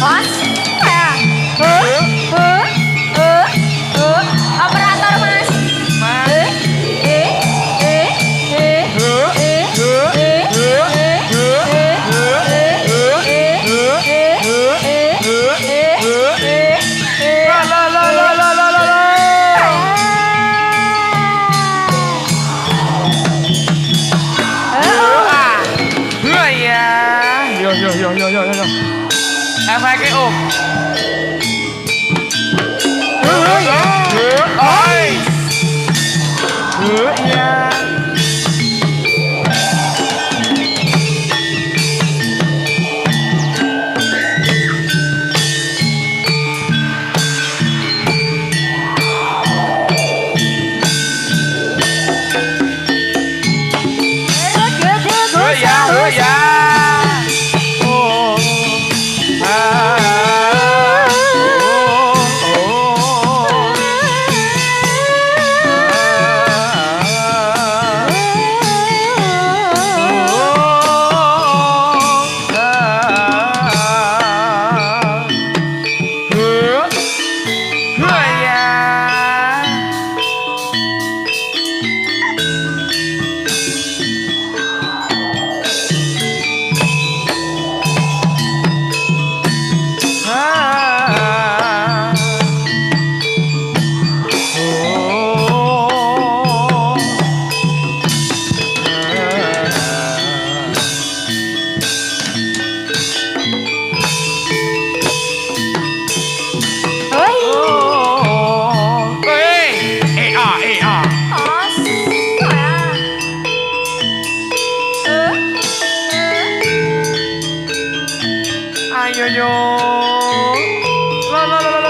Mas, kayak, operator mas. Yo. Efeknya om. Oi. Ya. Ya. Ayo yo. Lo. Yo.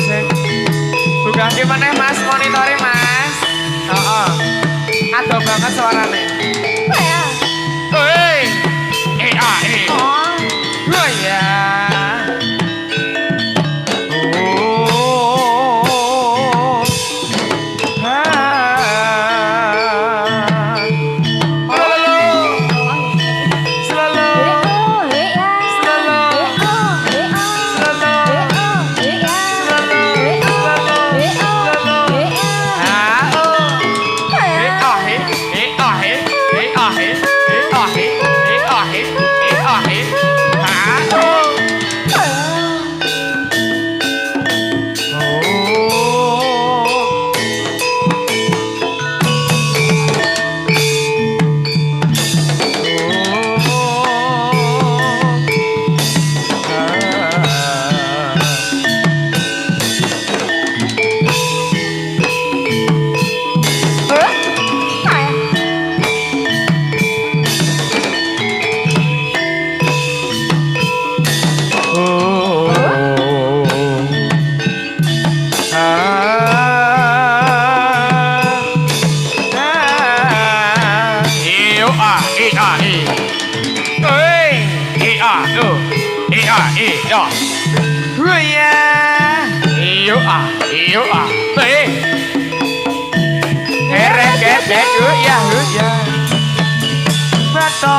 Cek. Bukan gimana mas, monitoring mas. Ada banget suaranya. Hei. Oh ya. Bato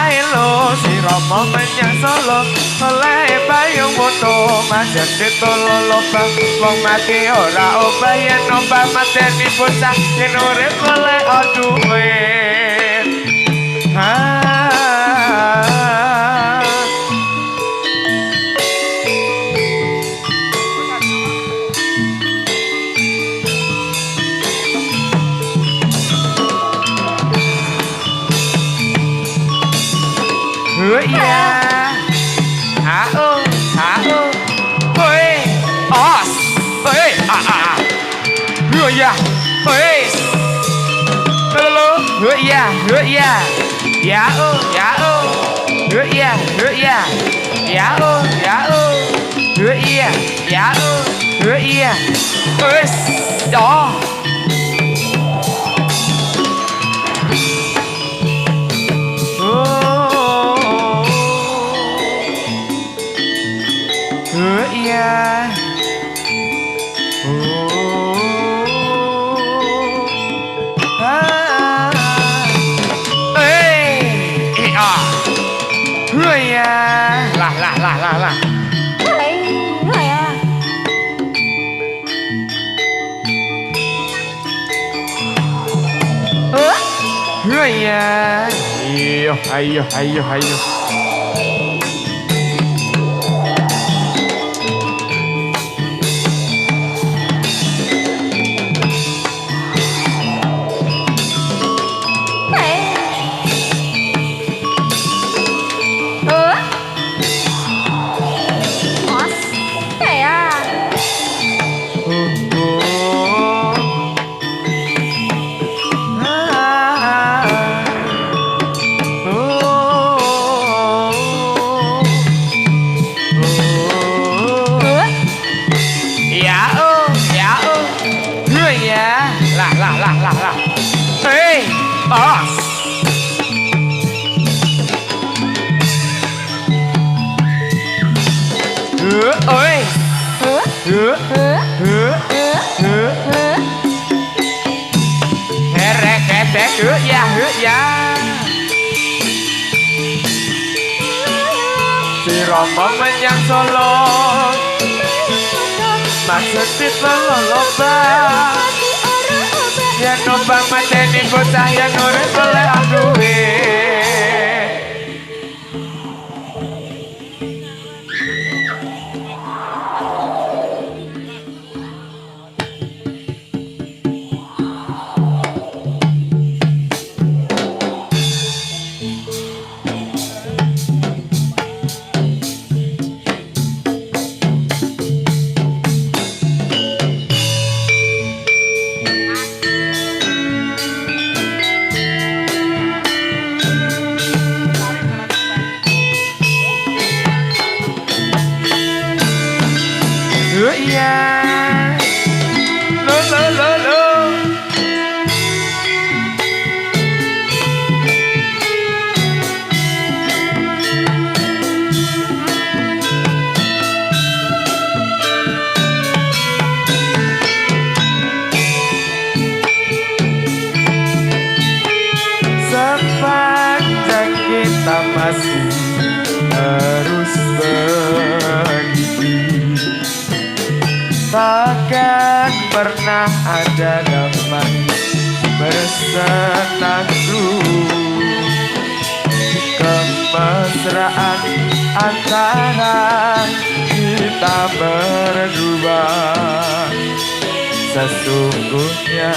elo si romo menyang solo oleh payung moto majan ditolo lobang wong mati ora obah yen obah mateni bocah yen urip oleh duwe ya iya, ya iya, wes, oh. Iya. Lah. Ya. Ya. Ayo. Lah. Hey, boss. Oi. Hereket ya. Si Romo menyang Solo, maksud loba. Yang nombang mateni bocah yang urip oleh duwe. Iya. Lo. Sepanjang kita masih harus berhenti, takkan pernah ada dapat bersenandung. Kemesraan antara kita berdua sesungguhnya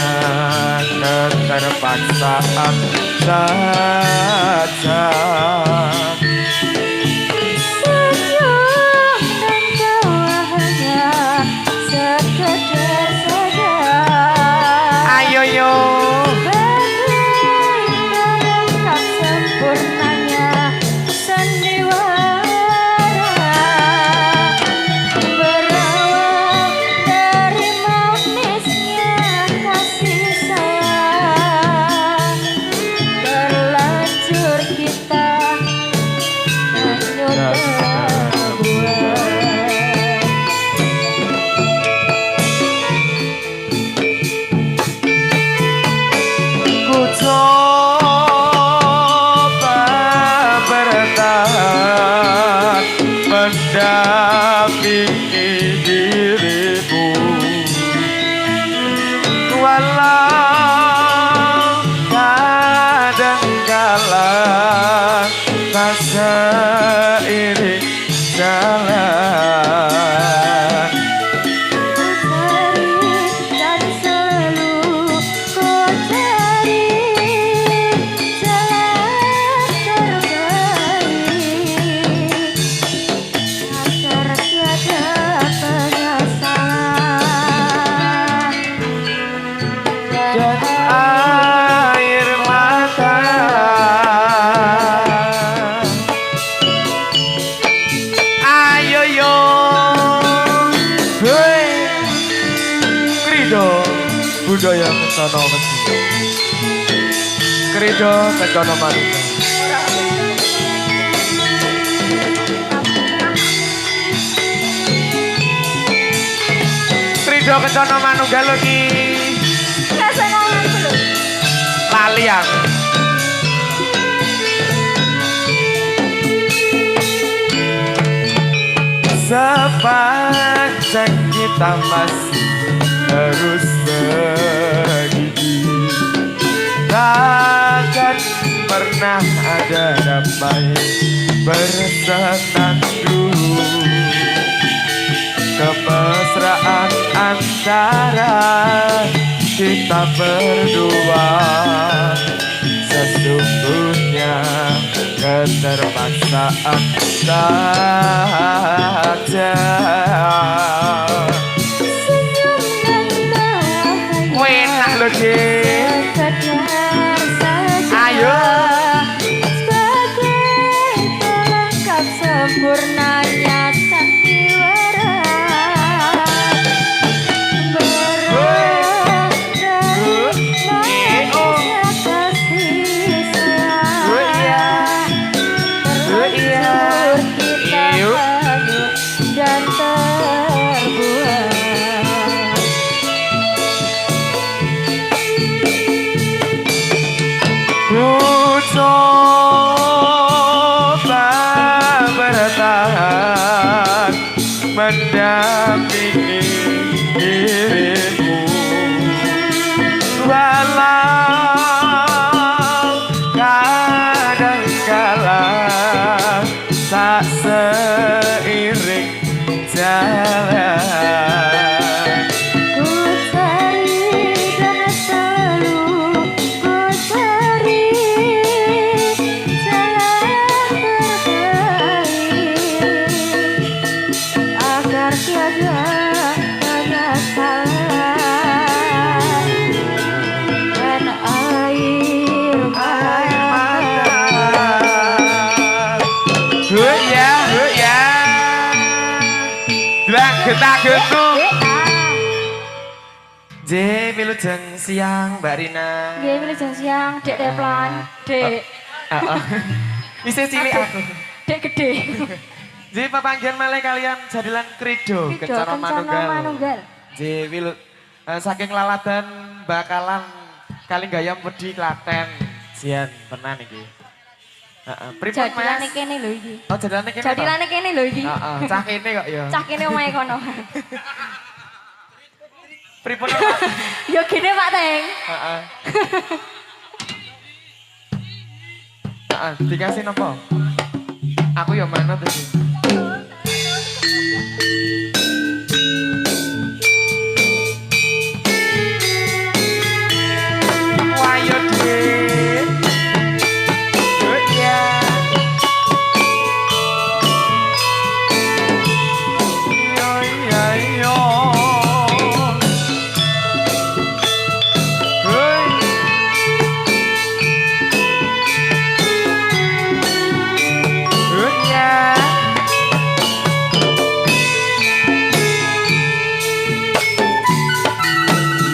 keterpaksaan saja. Mendampingi dirimu walau kadangkala tak seiring jalan. Dan selalu kau cari jalan terbaik agar tiada penyesalan Dan air mata budaya Kencana Wedi. Krida Kencana Manunggal. Krida Kencana Manunggal iki. Kasenangan belum? Lali aku. Sepanjang kita masih terus begini, takkan pernah ada damai bersenandung. Kemesraan antara kita berdua sesungguhnya keterpaksaan saja. Senyum dan bahagia Enak loh Dik. sekedar saja. Ayo. Sebagai pelengkap sempurnanya sandiwara. Berat dari manisnya kasih sayang. Terlanjur kita hanyut dan terbuang. Ku coba bertahan mendampingi dirimu, walau kadangkala tak seiring jalan. Ku cari dan selalu ku cari jalan terbaik agar tiada penyesalan dan air mata. Ya. Bilang getah getuk. J, wilujeng siang Mbak Rina. Nggih, wilujeng siang, Dek Deplan, Dek. Isih cilik aku. Dek gede. J, papanggihan malih kalian jadilan Krida Kencana Manunggal. J, saking laladan bakalan Kalinggayam Wedi Klaten. Sian, tenan iki. Pripun Jadilane Mas? kene lho iki. Oh, jadilane kene. Jadilane kene lho iki. Heeh, cah kene kok ya. Cah kene omahe kono. Pripun Pak? Ya gini Pak Teng. Heeh. Dikasih nopo? Aku ya mana tuh sih? Wayo Dik. Oh iya. Iya. Hei. Oh iya.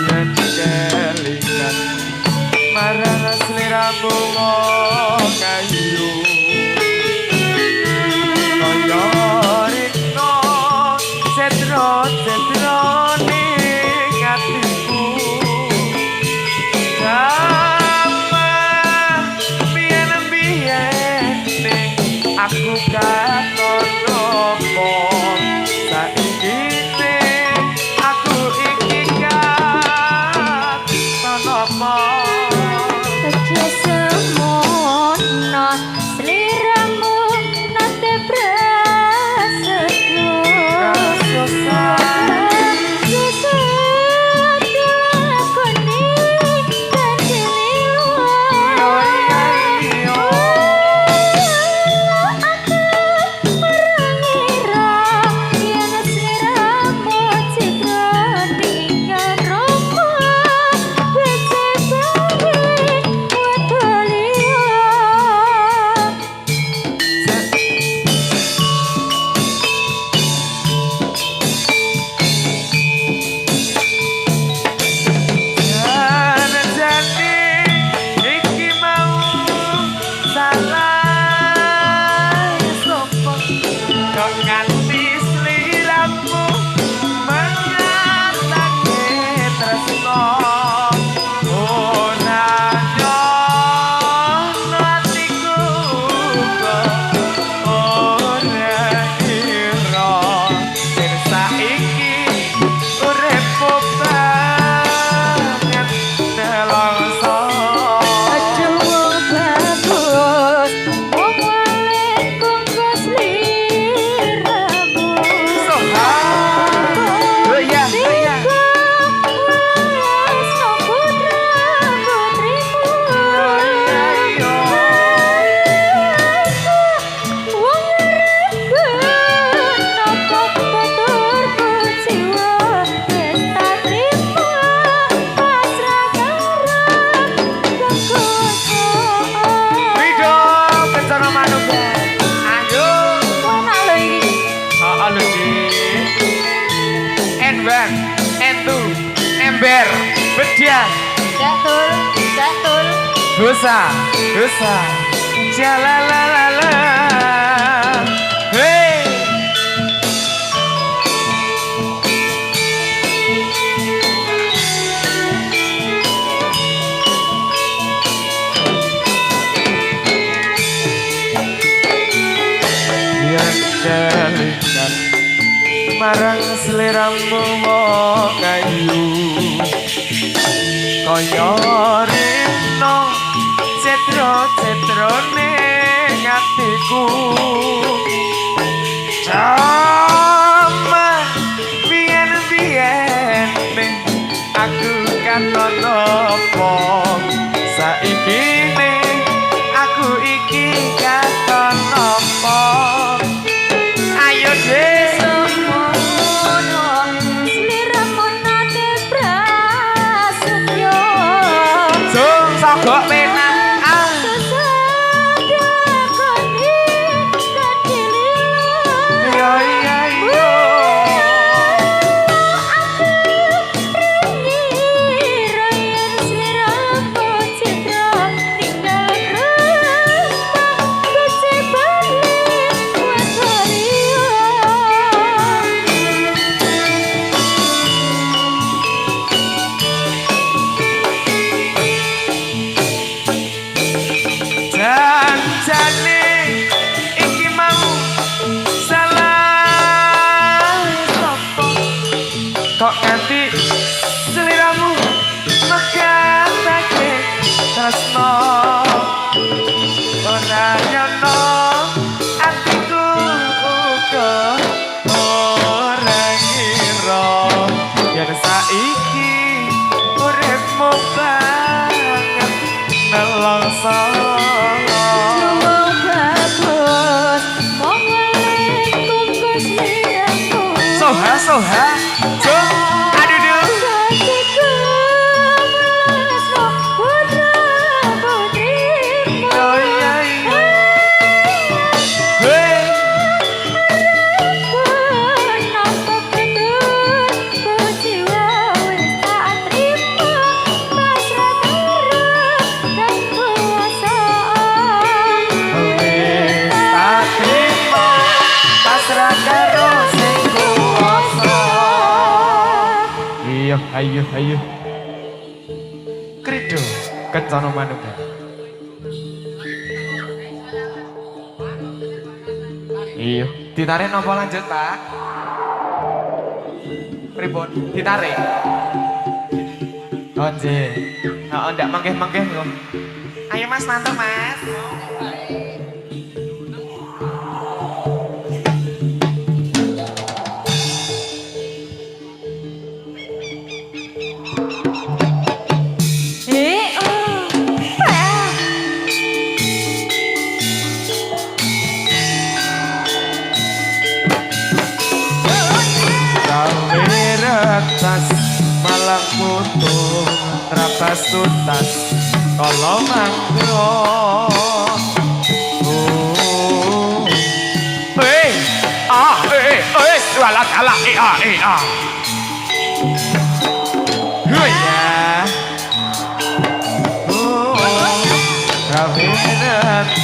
Yen kelingan marang sliramu kayu. Kaya rikno setro ning atiku. Sama biyen ning aku katon opo. Saiki ning aku iki katon opo. Saja semono seliramu nate prasetyo. Sesuatu lakoni janji liwat. Aku Husa, husa, jalalalala. Hey. Yang kelingan marang seliramu wong ayu kaya rino cetro-cetrone ngatiku sama biyen-biyen aku katon apa saiki aku iki katon apa ayo deh kok penak kok nganti seliramu makatake tresno ora nyono atiku uga ora ngira yen saiki uripmu banget nelongso soha ayo krido kecono manuk iya ditarik nopo lanjut pak pripun ditarik oh nggih ndak mangkeh kok ayo mas mantap mas tas malah putus rapas tuntas kalau mangkro wala kala ya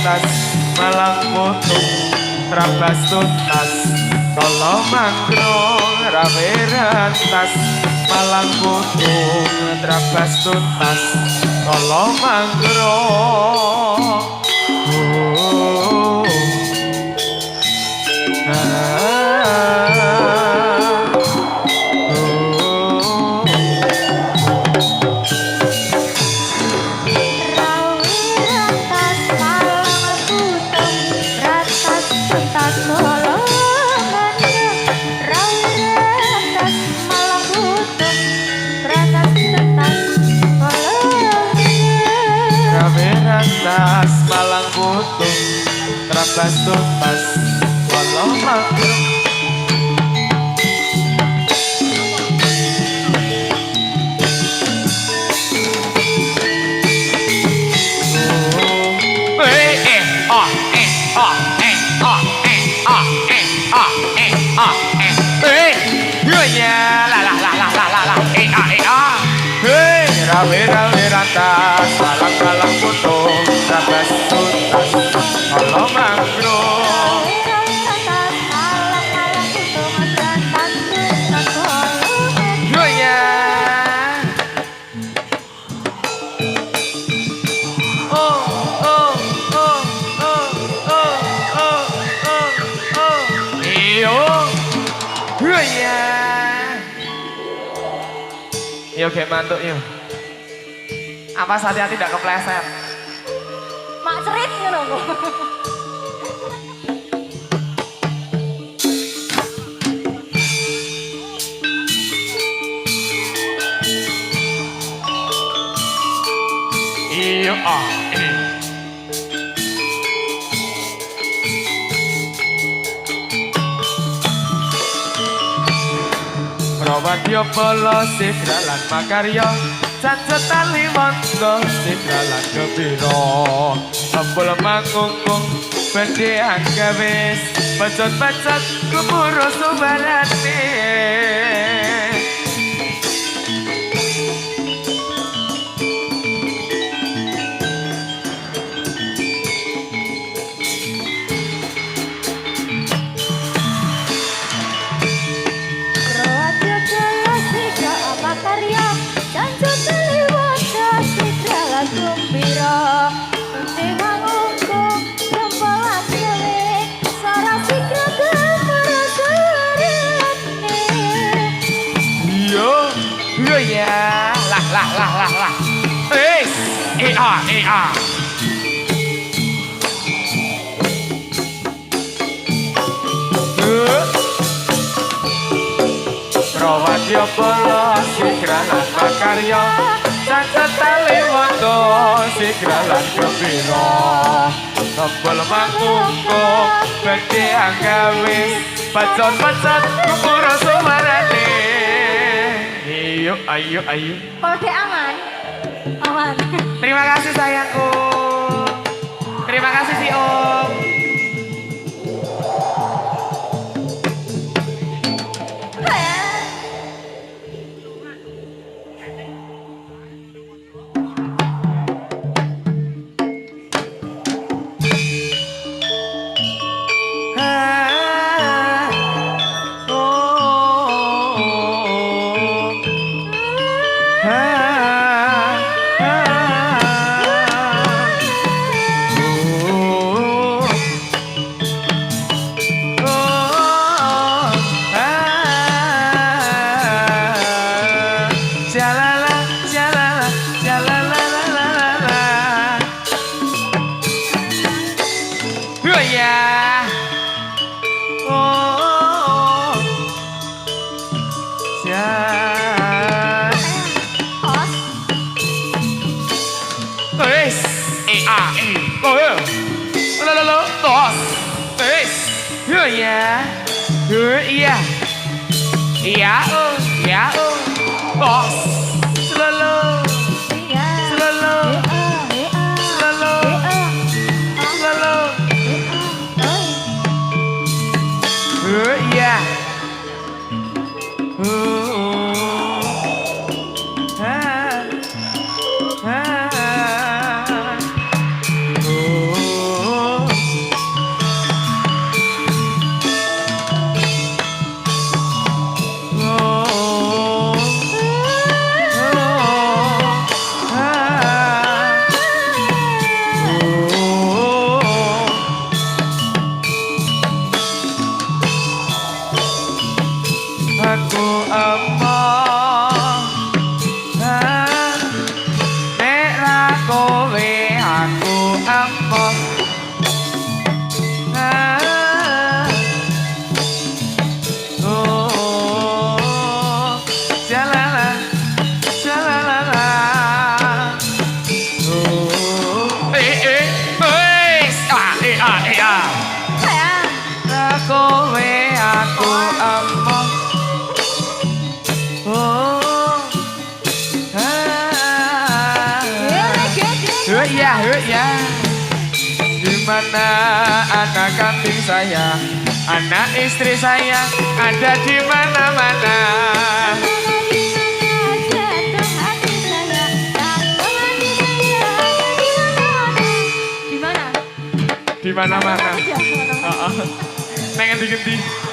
tas malah putus rapas tuntas kalau mangkro rawerantas malang butuh terabas tuntas kalau manggro tas malang butuh terabas tuntas walau makhluk rawe-rawe rantas malang-malang butuh bas tuntas kalau mangrove. Oh ya. Oh oh oh oh oh oh oh oh. Iyo. Oh ya. Yo kayak mantuk yo. Apa hati-hati tidak kepleset. Mak cerit ngono kok. Iyo ah. Prawadya bala sidralan makarya cacetan liwanda sidralan gembira ambul mangkungkung bedhe anggawis pecot-pecot kumuro subarane. Yo ya, lah. A. Prawadya bala sidralan makarya cacetan liwanda sidralan gembira ambul mangkungkung bedhe anggawis pecot-pecot kumuro sumarane. Ayo. Kalau dia aman. Aman. Terima kasih sayangku. Terima kasih si Om. Dimana anak kambing saya, anak istri saya ada di mana-mana. mana-mana. Jangan. Heeh. Neng ngendi-ngendi.